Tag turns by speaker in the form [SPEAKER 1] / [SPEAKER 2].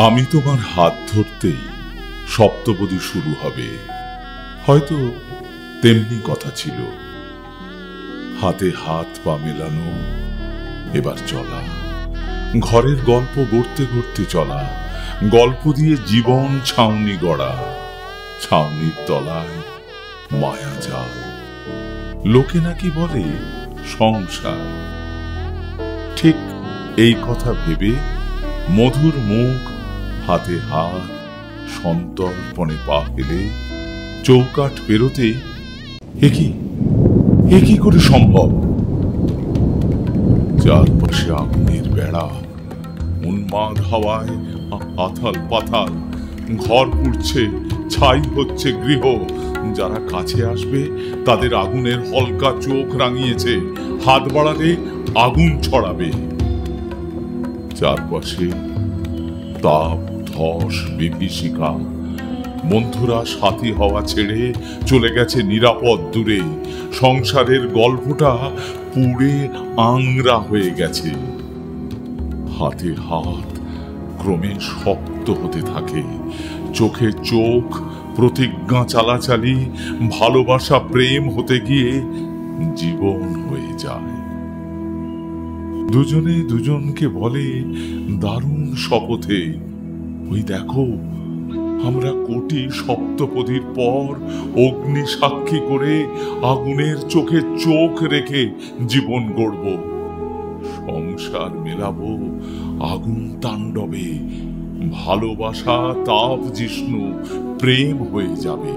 [SPEAKER 1] আমি তোমার হাত ধরতেই সপ্তপদী শুরু হবে, হয়তো তেমনি কথা ছিল। হাতে হাত পা মেলানো, এবার চলা, ঘরের গল্প গড়তে গড়তে চলা, গল্প দিয়ে জীবন ছাউনি গড়া, ছাউনির তলায় মায়া জাল। লোকে নাকি বলে সংসার। ঠিক এই কথা ভেবে মধুর মুখ, হাতে হাত, সন্তর্পণে পা ফেলে চৌকাঠ পেরোতে এ কি করে সম্ভব? চারপাশে আগুনের বেড়া, উন্মাদ হাওয়ায় আথাল পাথাল, ঘর পুড়ছে, ছাই হচ্ছে গৃহ। যারা কাছে আসবে তাদের আগুনের হলকা চোখ রাঙিয়েছে, হাত বাড়ালে আগুন ছড়াবে। চারপাশে তাপ, ধস, বিভীষিকা। বন্ধুরা সাথী হওয়া ছেড়ে চলে গেছে নিরাপদ দূরে। সংসারের গল্পটা পুড়ে আংরা হয়ে গেছে। হাতে হাত ক্রমে শক্ত হতে থাকে, চোখে চোখ, প্রতিজ্ঞা চালাচালি, ভালোবাসা প্রেম হতে গিয়ে জীবন হয়ে যায়। দুজনে দুজনকে বলে দারুণ শপথে, ওই দেখো আমরা কোটি সপ্তপদীর পর অগ্নি সাক্ষী করে আগুনের চোখে চোখ রেখে জীবন গড়ব। সংসার মেলাবো আগুন তাণ্ডবে, ভালোবাসা তাপ জিষ্ণু প্রেম হয়ে যাবে।